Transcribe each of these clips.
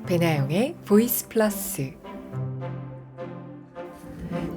배나영의 보이스 플러스.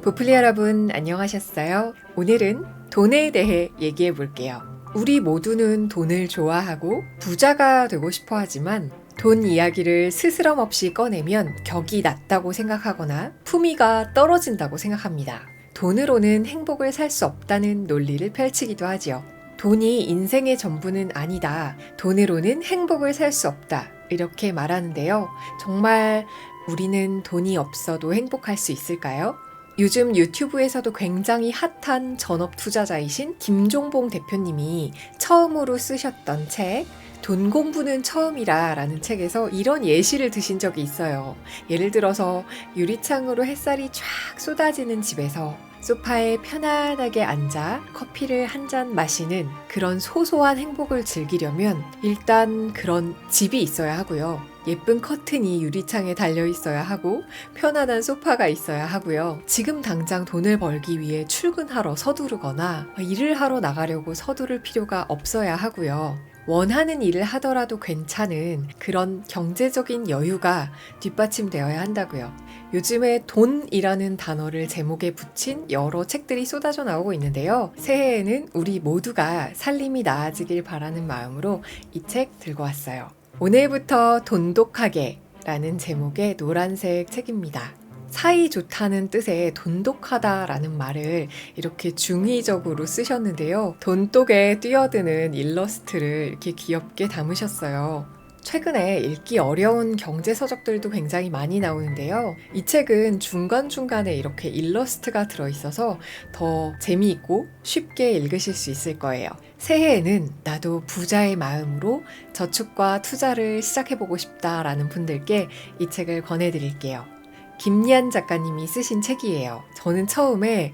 보플리 여러분 안녕하셨어요? 오늘은 돈에 대해 얘기해 볼게요. 우리 모두는 돈을 좋아하고 부자가 되고 싶어 하지만 돈 이야기를 스스럼 없이 꺼내면 격이 낮다고 생각하거나 품위가 떨어진다고 생각합니다. 돈으로는 행복을 살 수 없다는 논리를 펼치기도 하지요. 돈이 인생의 전부는 아니다. 돈으로는 행복을 살 수 없다. 이렇게 말하는데요. 정말 우리는 돈이 없어도 행복할 수 있을까요? 요즘 유튜브에서도 굉장히 핫한 전업 투자자이신 김종봉 대표님이 처음으로 쓰셨던 책, 돈 공부는 처음이라 라는 책에서 이런 예시를 드신 적이 있어요. 예를 들어서 유리창으로 햇살이 쫙 쏟아지는 집에서 소파에 편안하게 앉아 커피를 한 잔 마시는 그런 소소한 행복을 즐기려면 일단 그런 집이 있어야 하고요. 예쁜 커튼이 유리창에 달려 있어야 하고 편안한 소파가 있어야 하고요. 지금 당장 돈을 벌기 위해 출근하러 서두르거나 일을 하러 나가려고 서두를 필요가 없어야 하고요. 원하는 일을 하더라도 괜찮은 그런 경제적인 여유가 뒷받침되어야 한다고요. 요즘에 돈이라는 단어를 제목에 붙인 여러 책들이 쏟아져 나오고 있는데요. 새해에는 우리 모두가 살림이 나아지길 바라는 마음으로 이 책 들고 왔어요. 오늘부터 돈독하게 라는 제목의 노란색 책입니다. 사이 좋다는 뜻의 돈독하다라는 말을 이렇게 중의적으로 쓰셨는데요. 돈독에 뛰어드는 일러스트를 이렇게 귀엽게 담으셨어요. 최근에 읽기 어려운 경제 서적들도 굉장히 많이 나오는데요. 이 책은 중간중간에 이렇게 일러스트가 들어있어서 더 재미있고 쉽게 읽으실 수 있을 거예요. 새해에는 나도 부자의 마음으로 저축과 투자를 시작해보고 싶다라는 분들께 이 책을 권해드릴게요. 김리안 작가님이 쓰신 책이에요. 저는 처음에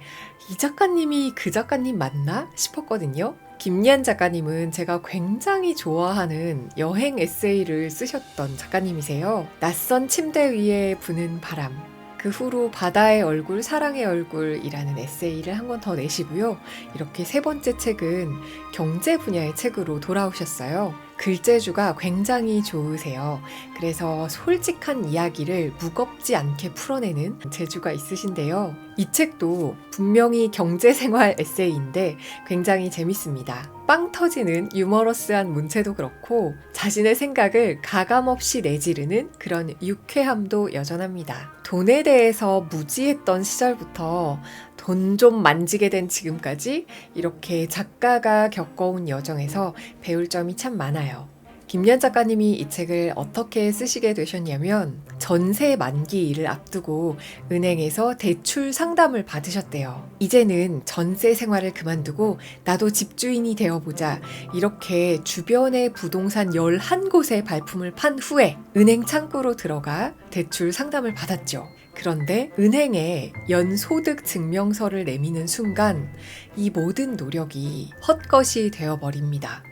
이 작가님이 그 작가님 맞나 싶었거든요. 김리안 작가님은 제가 굉장히 좋아하는 여행 에세이를 쓰셨던 작가님이세요. 낯선 침대 위에 부는 바람, 그 후로 바다의 얼굴, 사랑의 얼굴이라는 에세이를 한 권 더 내시고요. 이렇게 세 번째 책은 경제 분야의 책으로 돌아오셨어요. 글재주가 굉장히 좋으세요. 그래서 솔직한 이야기를 무겁지 않게 풀어내는 재주가 있으신데요. 이 책도 분명히 경제생활 에세이인데 굉장히 재밌습니다. 빵 터지는 유머러스한 문체도 그렇고 자신의 생각을 가감없이 내지르는 그런 유쾌함도 여전합니다. 돈에 대해서 무지했던 시절부터 돈 좀 만지게 된 지금까지 이렇게 작가가 겪어온 여정에서 배울 점이 참 많아요. 김리안 작가님이 이 책을 어떻게 쓰시게 되셨냐면 전세 만기일을 앞두고 은행에서 대출 상담을 받으셨대요. 이제는 전세 생활을 그만두고 나도 집주인이 되어보자 이렇게 주변의 부동산 11곳에 발품을 판 후에 은행 창구로 들어가 대출 상담을 받았죠. 그런데 은행에 연소득 증명서를 내미는 순간 이 모든 노력이 헛것이 되어버립니다.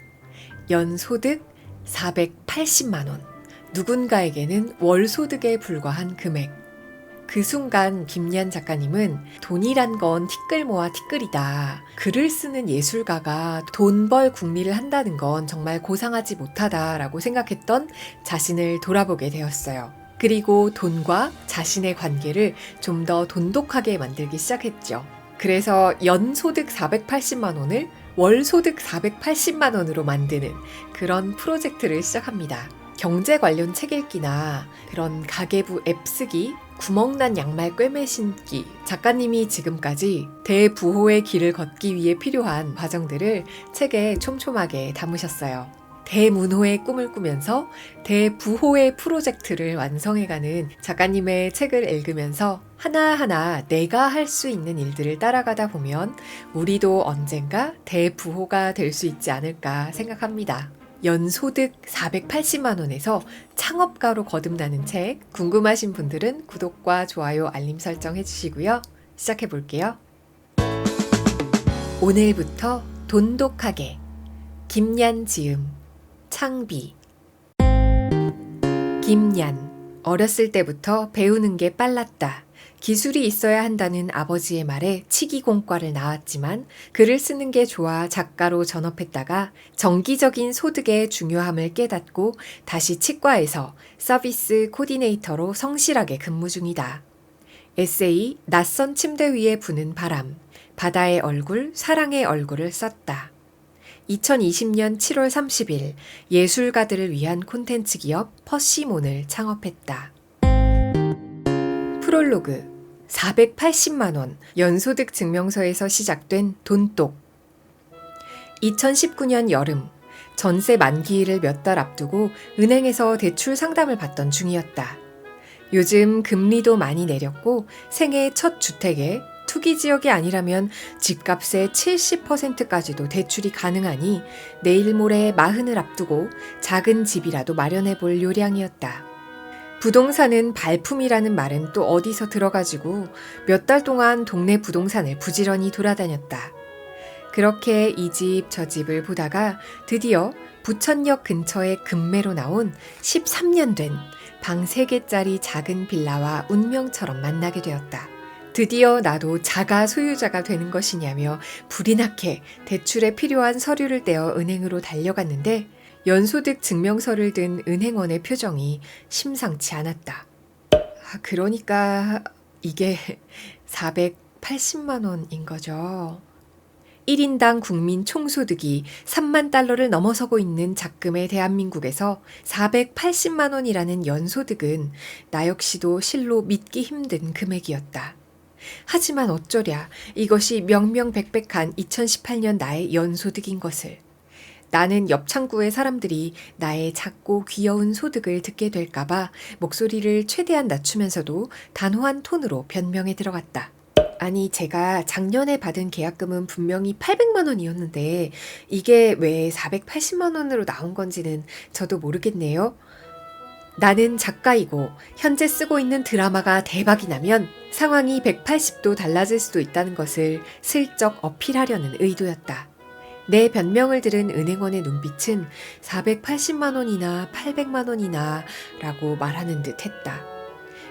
연소득 480만 원. 누군가에게는 월소득에 불과한 금액. 그 순간 김리안 작가님은 돈이란 건 티끌 모아 티끌이다. 글을 쓰는 예술가가 돈 벌 궁리를 한다는 건 정말 고상하지 못하다라고 생각했던 자신을 돌아보게 되었어요. 그리고 돈과 자신의 관계를 좀 더 돈독하게 만들기 시작했죠. 그래서 연소득 480만 원을 월소득 480만 원으로 만드는 그런 프로젝트를 시작합니다. 경제 관련 책 읽기나 그런 가계부 앱 쓰기, 구멍난 양말 꿰매 신기, 작가님이 지금까지 대부호의 길을 걷기 위해 필요한 과정들을 책에 촘촘하게 담으셨어요. 대문호의 꿈을 꾸면서 대부호의 프로젝트를 완성해가는 작가님의 책을 읽으면서 하나하나 내가 할 수 있는 일들을 따라가다 보면 우리도 언젠가 대부호가 될 수 있지 않을까 생각합니다. 연소득 480만 원에서 창업가로 거듭나는 책 궁금하신 분들은 구독과 좋아요, 알림 설정 해주시고요. 시작해 볼게요. 오늘부터 돈독하게 김리안 지음 창비. 김리안. 어렸을 때부터 배우는 게 빨랐다. 기술이 있어야 한다는 아버지의 말에 치기공과를 나왔지만 글을 쓰는 게 좋아 작가로 전업했다가 정기적인 소득의 중요함을 깨닫고 다시 치과에서 서비스 코디네이터로 성실하게 근무 중이다. 에세이 낯선 침대 위에 부는 바람, 바다의 얼굴, 사랑의 얼굴을 썼다. 2020년 7월 30일 예술가들을 위한 콘텐츠 기업 퍼시몬을 창업했다. 프롤로그 480만 원 연소득 증명서에서 시작된 돈독. 2019년 여름 전세 만기일을 몇 달 앞두고 은행에서 대출 상담을 받던 중이었다. 요즘 금리도 많이 내렸고 생애 첫 주택에 투기 지역이 아니라면 집값의 70%까지도 대출이 가능하니 내일 모레 마흔을 앞두고 작은 집이라도 마련해 볼 요량이었다. 부동산은 발품이라는 말은 또 어디서 들어가지고 몇 달 동안 동네 부동산을 부지런히 돌아다녔다. 그렇게 이 집 저 집을 보다가 드디어 부천역 근처에 금매로 나온 13년 된 방 3개짜리 작은 빌라와 운명처럼 만나게 되었다. 드디어 나도 자가 소유자가 되는 것이냐며 불이 나게 대출에 필요한 서류를 떼어 은행으로 달려갔는데 연소득 증명서를 든 은행원의 표정이 심상치 않았다. 그러니까 이게 480만 원인 거죠. 1인당 국민 총소득이 3만 달러를 넘어서고 있는 작금의 대한민국에서 480만 원이라는 연소득은 나 역시도 실로 믿기 힘든 금액이었다. 하지만 어쩌랴 이것이 명명백백한 2018년 나의 연소득인 것을. 나는 옆 창구의 사람들이 나의 작고 귀여운 소득을 듣게 될까봐 목소리를 최대한 낮추면서도 단호한 톤으로 변명에 들어갔다. 아니 제가 작년에 받은 계약금은 분명히 800만 원이었는데 이게 왜 480만 원으로 나온 건지는 저도 모르겠네요. 나는 작가이고 현재 쓰고 있는 드라마가 대박이 나면 상황이 180도 달라질 수도 있다는 것을 슬쩍 어필하려는 의도였다. 내 변명을 들은 은행원의 눈빛은 480만 원이나 800만 원이나 라고 말하는 듯 했다.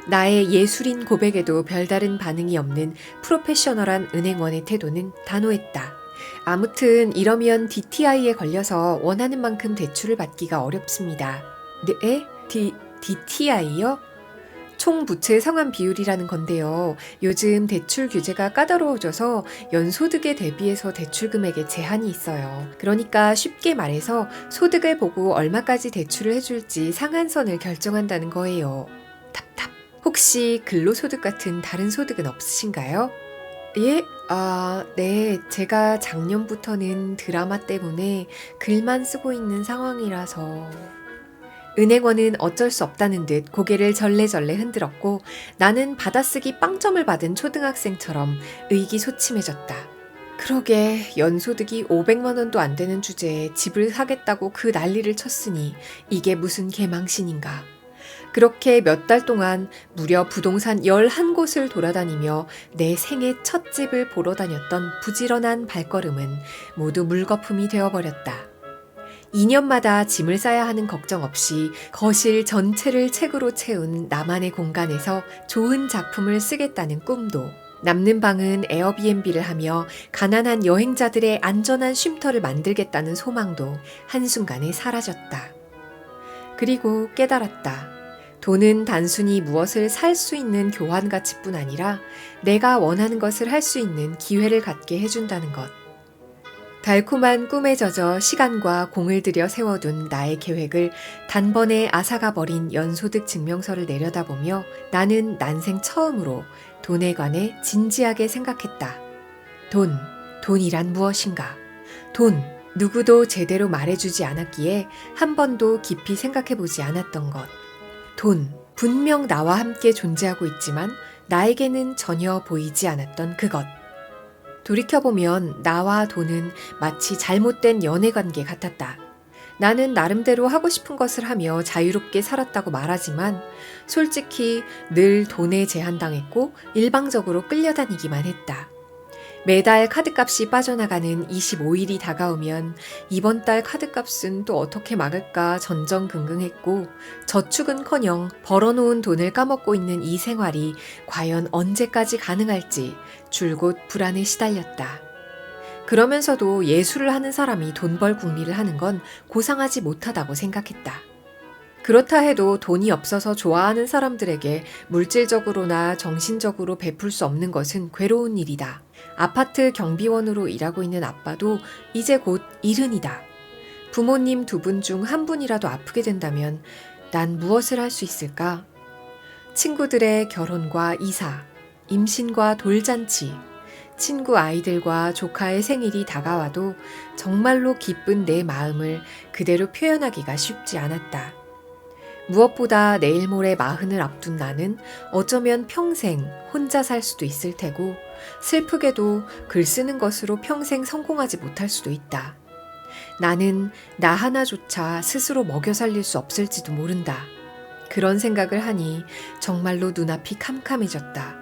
나의 예술인 고백에도 별다른 반응이 없는 프로페셔널한 은행원의 태도는 단호했다. 아무튼 이러면 DTI에 걸려서 원하는 만큼 대출을 받기가 어렵습니다. 네? DTI요? 총부채 상환 비율이라는 건데요. 요즘 대출 규제가 까다로워져서 연소득에 대비해서 대출 금액에 제한이 있어요. 그러니까 쉽게 말해서 소득을 보고 얼마까지 대출을 해줄지 상한선을 결정한다는 거예요. 답답. 혹시 근로소득 같은 다른 소득은 없으신가요? 예? 네. 제가 작년부터는 드라마 때문에 글만 쓰고 있는 상황이라서. 은행원은 어쩔 수 없다는 듯 고개를 절레절레 흔들었고 나는 받아쓰기 빵점을 받은 초등학생처럼 의기소침해졌다. 그러게 연소득이 500만 원도 안 되는 주제에 집을 사겠다고 그 난리를 쳤으니 이게 무슨 개망신인가. 그렇게 몇 달 동안 무려 부동산 11곳을 돌아다니며 내 생애 첫 집을 보러 다녔던 부지런한 발걸음은 모두 물거품이 되어버렸다. 2년마다 짐을 싸야 하는 걱정 없이 거실 전체를 책으로 채운 나만의 공간에서 좋은 작품을 쓰겠다는 꿈도, 남는 방은 에어비앤비를 하며 가난한 여행자들의 안전한 쉼터를 만들겠다는 소망도 한순간에 사라졌다. 그리고 깨달았다. 돈은 단순히 무엇을 살 수 있는 교환 가치뿐 아니라 내가 원하는 것을 할 수 있는 기회를 갖게 해준다는 것. 달콤한 꿈에 젖어 시간과 공을 들여 세워둔 나의 계획을 단번에 앗아가 버린 연소득 증명서를 내려다보며 나는 난생 처음으로 돈에 관해 진지하게 생각했다. 돈이란 무엇인가? 누구도 제대로 말해주지 않았기에 한 번도 깊이 생각해보지 않았던 것. 분명 나와 함께 존재하고 있지만 나에게는 전혀 보이지 않았던 그것. 돌이켜보면 나와 돈은 마치 잘못된 연애관계 같았다. 나는 나름대로 하고 싶은 것을 하며 자유롭게 살았다고 말하지만 솔직히 늘 돈에 제한당했고 일방적으로 끌려다니기만 했다. 매달 카드값이 빠져나가는 25일이 다가오면 이번 달 카드값은 또 어떻게 막을까 전전긍긍했고 저축은커녕 벌어놓은 돈을 까먹고 있는 이 생활이 과연 언제까지 가능할지 줄곧 불안에 시달렸다. 그러면서도 예술을 하는 사람이 돈 벌 궁리를 하는 건 고상하지 못하다고 생각했다. 그렇다 해도 돈이 없어서 좋아하는 사람들에게 물질적으로나 정신적으로 베풀 수 없는 것은 괴로운 일이다. 아파트 경비원으로 일하고 있는 아빠도 이제 곧 70이다. 부모님 2분 중 1분이라도 아프게 된다면 난 무엇을 할 수 있을까? 친구들의 결혼과 이사, 임신과 돌잔치, 친구 아이들과 조카의 생일이 다가와도 정말로 기쁜 내 마음을 그대로 표현하기가 쉽지 않았다. 무엇보다 내일 모레 40을 앞둔 나는 어쩌면 평생 혼자 살 수도 있을 테고 슬프게도 글 쓰는 것으로 평생 성공하지 못할 수도 있다. 나는 나 하나조차 스스로 먹여 살릴 수 없을지도 모른다. 그런 생각을 하니 정말로 눈앞이 캄캄해졌다.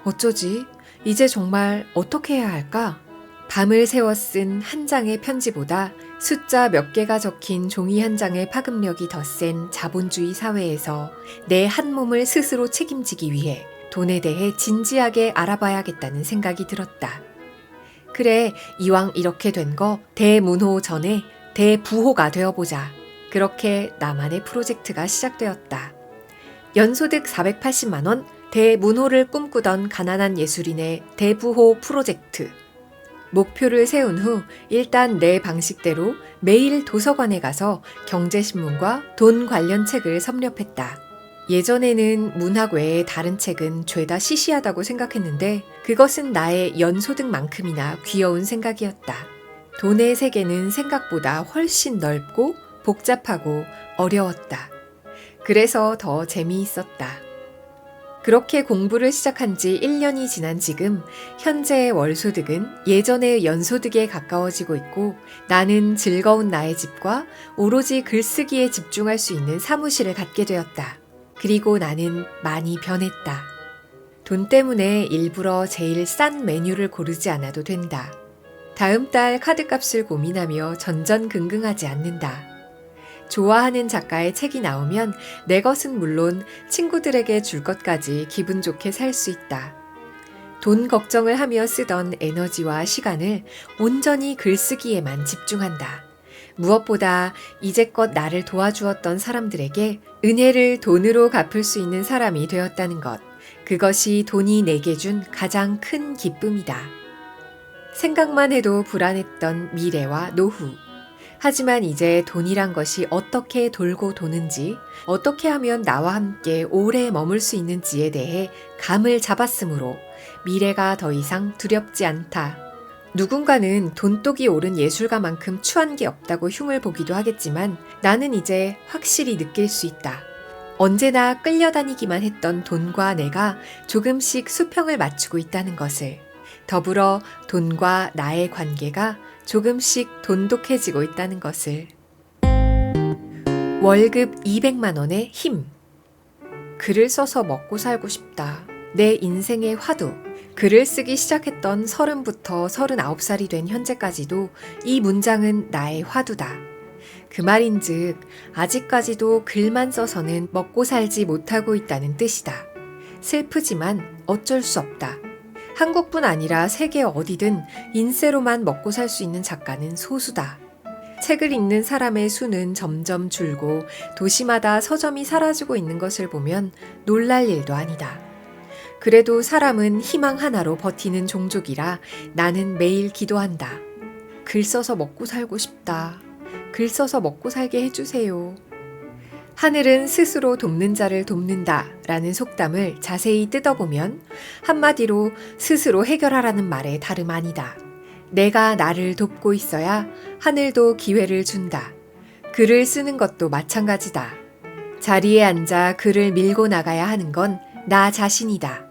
어쩌지? 이제 정말 어떻게 해야 할까? 밤을 새워 쓴 한 장의 편지보다 숫자 몇 개가 적힌 종이 한 장의 파급력이 더 센 자본주의 사회에서 내 한 몸을 스스로 책임지기 위해 돈에 대해 진지하게 알아봐야겠다는 생각이 들었다. 그래, 이왕 이렇게 된 거 대문호 전에 대부호가 되어보자. 그렇게 나만의 프로젝트가 시작되었다. 연소득 480만 원, 대문호를 꿈꾸던 가난한 예술인의 대부호 프로젝트. 목표를 세운 후 일단 내 방식대로 매일 도서관에 가서 경제신문과 돈 관련 책을 섭렵했다. 예전에는 문학 외에 다른 책은 죄다 시시하다고 생각했는데 그것은 나의 연소득만큼이나 귀여운 생각이었다. 돈의 세계는 생각보다 훨씬 넓고 복잡하고 어려웠다. 그래서 더 재미있었다. 그렇게 공부를 시작한 지 1년이 지난 지금 현재의 월소득은 예전의 연소득에 가까워지고 있고 나는 즐거운 나의 집과 오로지 글쓰기에 집중할 수 있는 사무실을 갖게 되었다. 그리고 나는 많이 변했다. 돈 때문에 일부러 제일 싼 메뉴를 고르지 않아도 된다. 다음 달 카드값을 고민하며 전전긍긍하지 않는다. 좋아하는 작가의 책이 나오면 내 것은 물론 친구들에게 줄 것까지 기분 좋게 살 수 있다. 돈 걱정을 하며 쓰던 에너지와 시간을 온전히 글쓰기에만 집중한다. 무엇보다 이제껏 나를 도와주었던 사람들에게 은혜를 돈으로 갚을 수 있는 사람이 되었다는 것. 그것이 돈이 내게 준 가장 큰 기쁨이다. 생각만 해도 불안했던 미래와 노후. 하지만 이제 돈이란 것이 어떻게 돌고 도는지, 어떻게 하면 나와 함께 오래 머물 수 있는지에 대해 감을 잡았으므로 미래가 더 이상 두렵지 않다. 누군가는 돈독이 오른 예술가만큼 추한 게 없다고 흉을 보기도 하겠지만 나는 이제 확실히 느낄 수 있다. 언제나 끌려다니기만 했던 돈과 내가 조금씩 수평을 맞추고 있다는 것을. 더불어 돈과 나의 관계가 조금씩 돈독해지고 있다는 것을. 월급 200만 원의 힘. 글을 써서 먹고 살고 싶다. 내 인생의 화두. 글을 쓰기 시작했던 30부터 39살이 된 현재까지도 이 문장은 나의 화두다. 그 말인즉 아직까지도 글만 써서는 먹고 살지 못하고 있다는 뜻이다. 슬프지만 어쩔 수 없다. 한국뿐 아니라 세계 어디든 인세로만 먹고 살 수 있는 작가는 소수다. 책을 읽는 사람의 수는 점점 줄고 도시마다 서점이 사라지고 있는 것을 보면 놀랄 일도 아니다. 그래도 사람은 희망 하나로 버티는 종족이라 나는 매일 기도한다. 글 써서 먹고 살고 싶다. 글 써서 먹고 살게 해주세요. 하늘은 스스로 돕는 자를 돕는다 라는 속담을 자세히 뜯어보면 한마디로 스스로 해결하라는 말에 다름 아니다. 내가 나를 돕고 있어야 하늘도 기회를 준다. 글을 쓰는 것도 마찬가지다. 자리에 앉아 글을 밀고 나가야 하는 건 나 자신이다.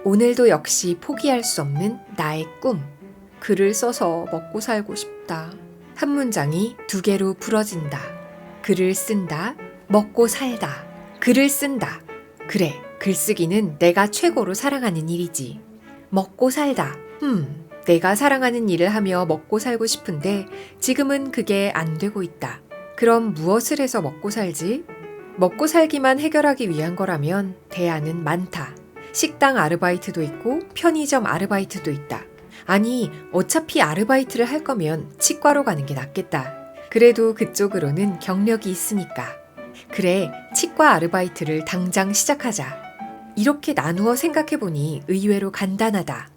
오늘도 역시 포기할 수 없는 나의 꿈. 글을 써서 먹고 살고 싶다. 한 문장이 2개로 부러진다. 글을 쓴다. 먹고 살다. 글을 쓴다. 그래, 글쓰기는 내가 최고로 사랑하는 일이지. 먹고 살다. 내가 사랑하는 일을 하며 먹고 살고 싶은데 지금은 그게 안 되고 있다. 그럼 무엇을 해서 먹고 살지? 먹고 살기만 해결하기 위한 거라면 대안은 많다. 식당 아르바이트도 있고 편의점 아르바이트도 있다. 아니, 어차피 아르바이트를 할 거면 치과로 가는 게 낫겠다. 그래도 그쪽으로는 경력이 있으니까. 그래, 치과 아르바이트를 당장 시작하자. 이렇게 나누어 생각해보니 의외로 간단하다.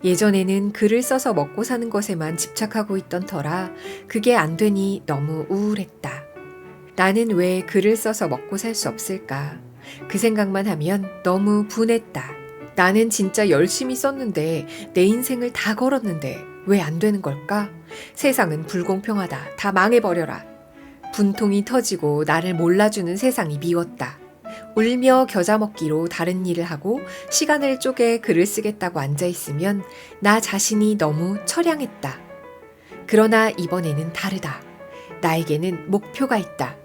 예전에는 글을 써서 먹고 사는 것에만 집착하고 있던 터라 그게 안 되니 너무 우울했다. 나는 왜 글을 써서 먹고 살 수 없을까? 그 생각만 하면 너무 분했다. 나는 진짜 열심히 썼는데 내 인생을 다 걸었는데 왜 안 되는 걸까? 세상은 불공평하다. 다 망해버려라. 분통이 터지고 나를 몰라주는 세상이 미웠다. 울며 겨자 먹기로 다른 일을 하고 시간을 쪼개 글을 쓰겠다고 앉아있으면 나 자신이 너무 처량했다. 그러나 이번에는 다르다. 나에게는 목표가 있다.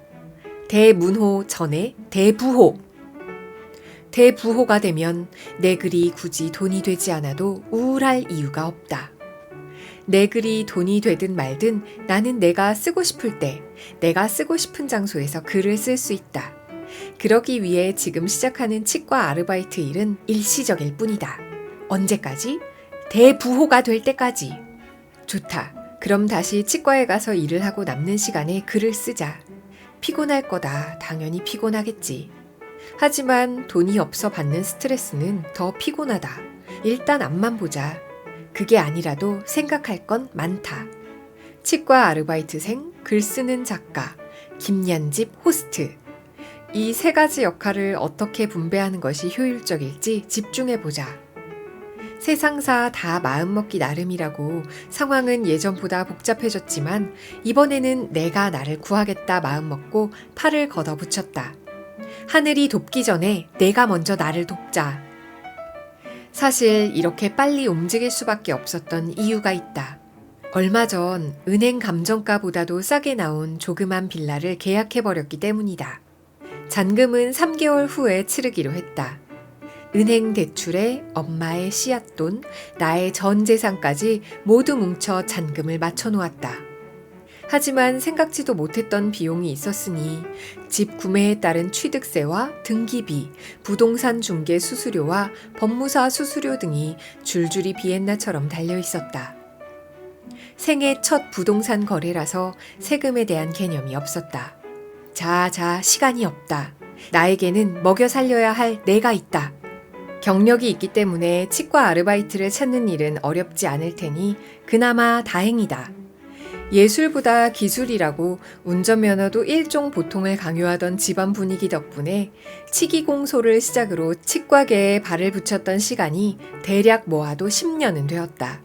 대문호 전에 대부호. 대부호가 되면 내 글이 굳이 돈이 되지 않아도 우울할 이유가 없다. 내 글이 돈이 되든 말든 나는 내가 쓰고 싶을 때, 내가 쓰고 싶은 장소에서 글을 쓸 수 있다. 그러기 위해 지금 시작하는 치과 아르바이트 일은 일시적일 뿐이다. 언제까지? 대부호가 될 때까지. 좋다. 그럼 다시 치과에 가서 일을 하고 남는 시간에 글을 쓰자. 피곤할 거다. 당연히 피곤하겠지. 하지만 돈이 없어 받는 스트레스는 더 피곤하다. 일단 앞만 보자. 그게 아니라도 생각할 건 많다. 치과 아르바이트생, 글 쓰는 작가, 김얀집 호스트. 이 세 가지 역할을 어떻게 분배하는 것이 효율적일지 집중해보자. 세상사 다 마음먹기 나름이라고 상황은 예전보다 복잡해졌지만 이번에는 내가 나를 구하겠다 마음먹고 팔을 걷어붙였다. 하늘이 돕기 전에 내가 먼저 나를 돕자. 사실 이렇게 빨리 움직일 수밖에 없었던 이유가 있다. 얼마 전 은행 감정가보다도 싸게 나온 조그만 빌라를 계약해버렸기 때문이다. 잔금은 3개월 후에 치르기로 했다. 은행 대출에 엄마의 씨앗돈, 나의 전 재산까지 모두 뭉쳐 잔금을 맞춰놓았다. 하지만 생각지도 못했던 비용이 있었으니 집 구매에 따른 취득세와 등기비, 부동산 중개 수수료와 법무사 수수료 등이 줄줄이 비엔나처럼 달려 있었다. 생애 첫 부동산 거래라서 세금에 대한 개념이 없었다. 자, 시간이 없다. 나에게는 먹여 살려야 할 내가 있다. 경력이 있기 때문에 치과 아르바이트를 찾는 일은 어렵지 않을 테니 그나마 다행이다. 예술보다 기술이라고 운전면허도 일종 보통을 강요하던 집안 분위기 덕분에 치기공소를 시작으로 치과계에 발을 붙였던 시간이 대략 모아도 10년은 되었다.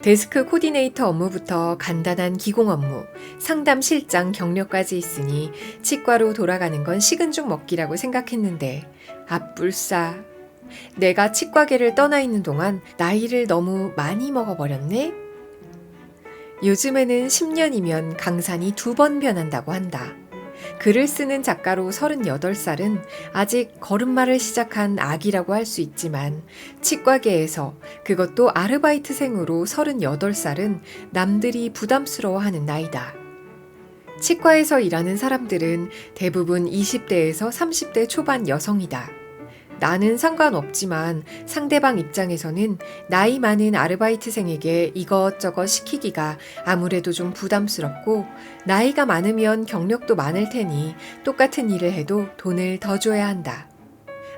데스크 코디네이터 업무부터 간단한 기공 업무, 상담 실장 경력까지 있으니 치과로 돌아가는 건 식은 죽 먹기라고 생각했는데 아뿔싸. 내가 치과계를 떠나 있는 동안 나이를 너무 많이 먹어버렸네? 요즘에는 10년이면 강산이 2번 변한다고 한다. 글을 쓰는 작가로 38살은 아직 걸음마를 시작한 아기라고 할 수 있지만 치과계에서 그것도 아르바이트생으로 38살은 남들이 부담스러워하는 나이다. 치과에서 일하는 사람들은 대부분 20대에서 30대 초반 여성이다. 나는 상관없지만 상대방 입장에서는 나이 많은 아르바이트생에게 이것저것 시키기가 아무래도 좀 부담스럽고 나이가 많으면 경력도 많을 테니 똑같은 일을 해도 돈을 더 줘야 한다.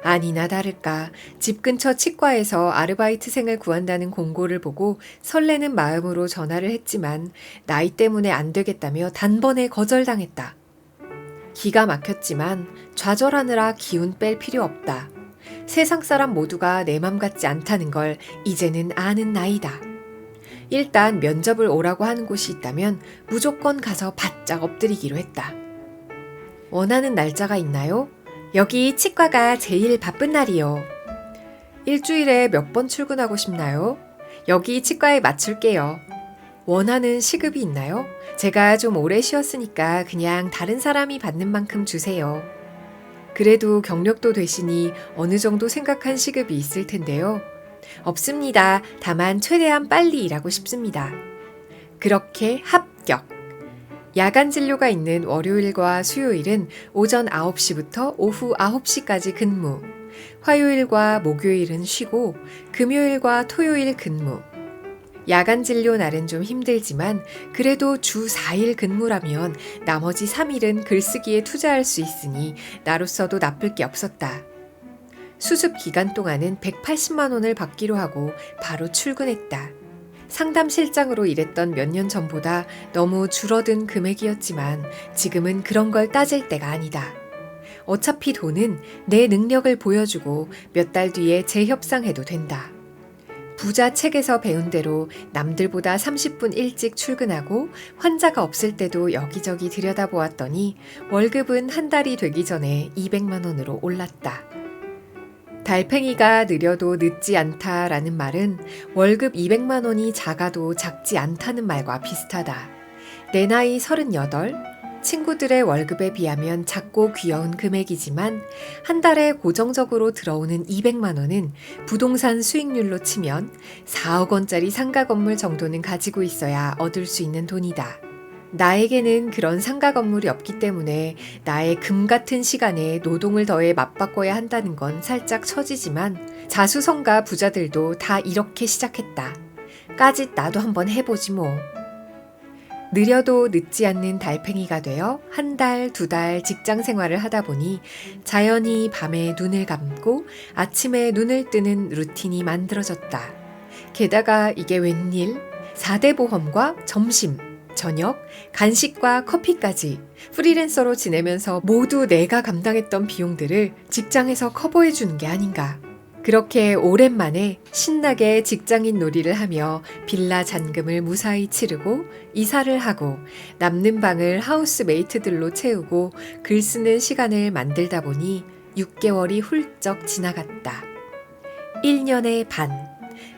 아니나 다를까 집 근처 치과에서 아르바이트생을 구한다는 공고를 보고 설레는 마음으로 전화를 했지만 나이 때문에 안 되겠다며 단번에 거절당했다. 기가 막혔지만 좌절하느라 기운 뺄 필요 없다. 세상 사람 모두가 내 맘 같지 않다는 걸 이제는 아는 나이다. 일단 면접을 오라고 하는 곳이 있다면 무조건 가서 바짝 엎드리기로 했다. 원하는 날짜가 있나요? 여기 치과가 제일 바쁜 날이요. 일주일에 몇 번 출근하고 싶나요? 여기 치과에 맞출게요. 원하는 시급이 있나요? 제가 좀 오래 쉬었으니까 그냥 다른 사람이 받는 만큼 주세요. 그래도 경력도 되시니 어느 정도 생각한 시급이 있을 텐데요. 없습니다. 다만 최대한 빨리 일하고 싶습니다. 그렇게 합격. 야간 진료가 있는 월요일과 수요일은 오전 9시부터 오후 9시까지 근무. 화요일과 목요일은 쉬고 금요일과 토요일 근무. 야간 진료 날은 좀 힘들지만 그래도 주 4일 근무라면 나머지 3일은 글쓰기에 투자할 수 있으니 나로서도 나쁠 게 없었다. 수습 기간 동안은 180만 원을 받기로 하고 바로 출근했다. 상담실장으로 일했던 몇 년 전보다 너무 줄어든 금액이었지만 지금은 그런 걸 따질 때가 아니다. 어차피 돈은 내 능력을 보여주고 몇 달 뒤에 재협상해도 된다. 부자 책에서 배운 대로 남들보다 30분 일찍 출근하고 환자가 없을 때도 여기저기 들여다보았더니 월급은 한 달이 되기 전에 200만 원으로 올랐다. 달팽이가 느려도 늦지 않다라는 말은 월급 200만 원이 작아도 작지 않다는 말과 비슷하다. 내 나이 38, 친구들의 월급에 비하면 작고 귀여운 금액이지만 한 달에 고정적으로 들어오는 200만 원은 부동산 수익률로 치면 4억 원짜리 상가 건물 정도는 가지고 있어야 얻을 수 있는 돈이다. 나에게는 그런 상가 건물이 없기 때문에 나의 금 같은 시간에 노동을 더해 맞바꿔야 한다는 건 살짝 처지지만 자수성가 부자들도 다 이렇게 시작했다. 까짓 나도 한번 해보지 뭐. 느려도 늦지 않는 달팽이가 되어 한 달, 2달 직장 생활을 하다 보니 자연히 밤에 눈을 감고 아침에 눈을 뜨는 루틴이 만들어졌다. 게다가 이게 웬일? 4대 보험과 점심, 저녁, 간식과 커피까지 프리랜서로 지내면서 모두 내가 감당했던 비용들을 직장에서 커버해 주는 게 아닌가. 그렇게 오랜만에 신나게 직장인 놀이를 하며 빌라 잔금을 무사히 치르고 이사를 하고 남는 방을 하우스메이트들로 채우고 글 쓰는 시간을 만들다 보니 6개월이 훌쩍 지나갔다. 1년의 반,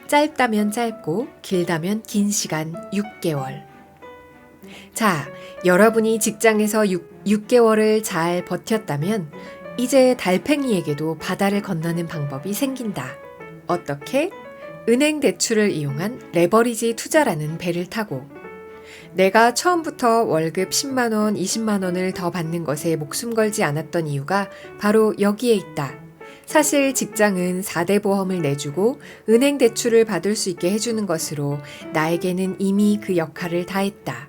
짧다면 짧고 길다면 긴 시간 6개월. 자, 여러분이 직장에서 6개월을 잘 버텼다면 이제 달팽이에게도 바다를 건너는 방법이 생긴다. 어떻게? 은행 대출을 이용한 레버리지 투자라는 배를 타고. 내가 처음부터 월급 10만 원, 20만 원을 더 받는 것에 목숨 걸지 않았던 이유가 바로 여기에 있다. 사실 직장은 4대 보험을 내주고 은행 대출을 받을 수 있게 해주는 것으로 나에게는 이미 그 역할을 다했다.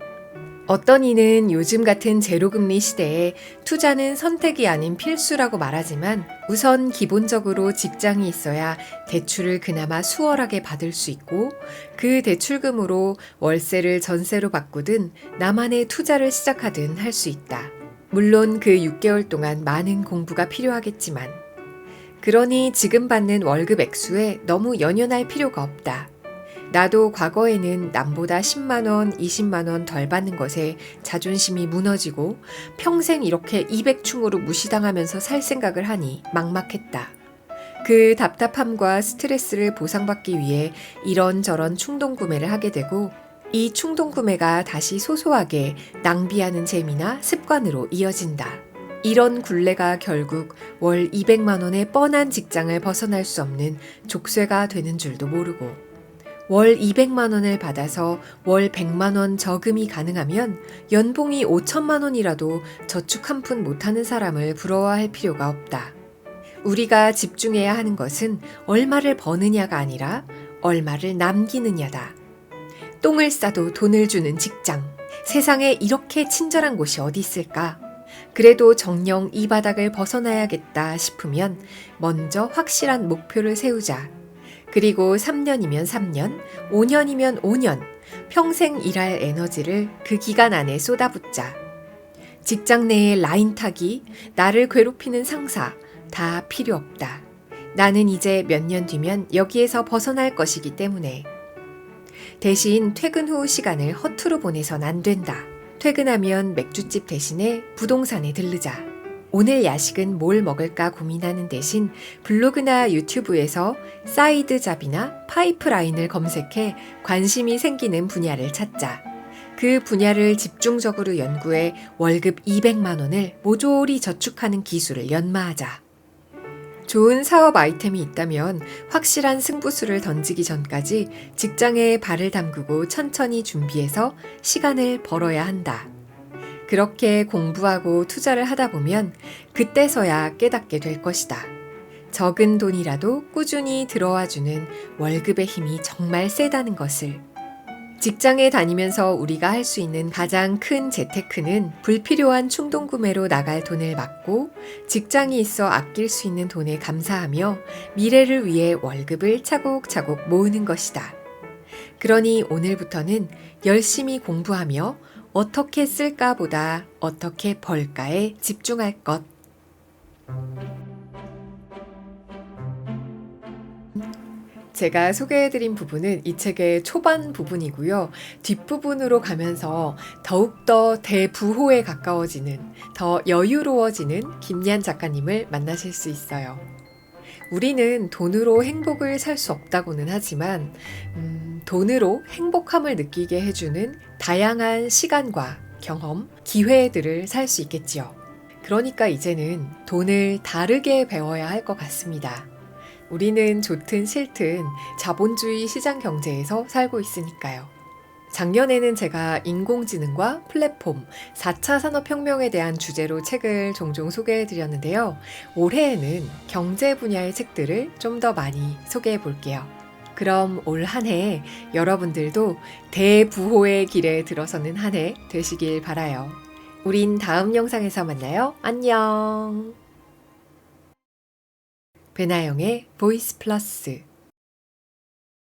어떤 이는 요즘 같은 제로금리 시대에 투자는 선택이 아닌 필수라고 말하지만 우선 기본적으로 직장이 있어야 대출을 그나마 수월하게 받을 수 있고 그 대출금으로 월세를 전세로 바꾸든 나만의 투자를 시작하든 할 수 있다. 물론 그 6개월 동안 많은 공부가 필요하겠지만 그러니 지금 받는 월급 액수에 너무 연연할 필요가 없다. 나도 과거에는 남보다 10만 원, 20만 원 덜 받는 것에 자존심이 무너지고 평생 이렇게 200충으로 무시당하면서 살 생각을 하니 막막했다. 그 답답함과 스트레스를 보상받기 위해 이런저런 충동 구매를 하게 되고 이 충동 구매가 다시 소소하게 낭비하는 재미나 습관으로 이어진다. 이런 굴레가 결국 월 200만 원의 뻔한 직장을 벗어날 수 없는 족쇄가 되는 줄도 모르고 월 200만 원을 받아서 월 100만 원 저금이 가능하면 연봉이 5천만 원이라도 저축 한 푼 못하는 사람을 부러워할 필요가 없다. 우리가 집중해야 하는 것은 얼마를 버느냐가 아니라 얼마를 남기느냐다. 똥을 싸도 돈을 주는 직장. 세상에 이렇게 친절한 곳이 어디 있을까? 그래도 정녕 이 바닥을 벗어나야겠다 싶으면 먼저 확실한 목표를 세우자. 그리고 3년이면 3년, 5년이면 5년, 평생 일할 에너지를 그 기간 안에 쏟아붓자. 직장 내의 라인 타기, 나를 괴롭히는 상사, 다 필요 없다. 나는 이제 몇 년 뒤면 여기에서 벗어날 것이기 때문에. 대신 퇴근 후 시간을 허투루 보내선 안 된다. 퇴근하면 맥주집 대신에 부동산에 들르자. 오늘 야식은 뭘 먹을까 고민하는 대신 블로그나 유튜브에서 사이드 잡이나 파이프라인을 검색해 관심이 생기는 분야를 찾자. 그 분야를 집중적으로 연구해 월급 200만 원을 모조리 저축하는 기술을 연마하자. 좋은 사업 아이템이 있다면 확실한 승부수를 던지기 전까지 직장에 발을 담그고 천천히 준비해서 시간을 벌어야 한다. 그렇게 공부하고 투자를 하다 보면 그때서야 깨닫게 될 것이다. 적은 돈이라도 꾸준히 들어와주는 월급의 힘이 정말 세다는 것을. 직장에 다니면서 우리가 할 수 있는 가장 큰 재테크는 불필요한 충동구매로 나갈 돈을 막고 직장이 있어 아낄 수 있는 돈에 감사하며 미래를 위해 월급을 차곡차곡 모으는 것이다. 그러니 오늘부터는 열심히 공부하며 어떻게 쓸까 보다 어떻게 벌까에 집중할 것. 제가 소개해드린 부분은 이 책의 초반 부분이고요. 뒷부분으로 가면서 더욱더 대부호에 가까워지는, 더 여유로워지는 김리안 작가님을 만나실 수 있어요. 우리는 돈으로 행복을 살 수 없다고는 하지만, 돈으로 행복함을 느끼게 해주는 다양한 시간과 경험, 기회들을 살 수 있겠지요. 그러니까 이제는 돈을 다르게 배워야 할 것 같습니다. 우리는 좋든 싫든 자본주의 시장 경제에서 살고 있으니까요. 작년에는 제가 인공지능과 플랫폼, 4차 산업혁명에 대한 주제로 책을 종종 소개해 드렸는데요. 올해에는 경제 분야의 책들을 좀 더 많이 소개해 볼게요. 그럼 올 한 해 여러분들도 대부호의 길에 들어서는 한 해 되시길 바라요. 우린 다음 영상에서 만나요. 안녕. 배나영의 보이스 플러스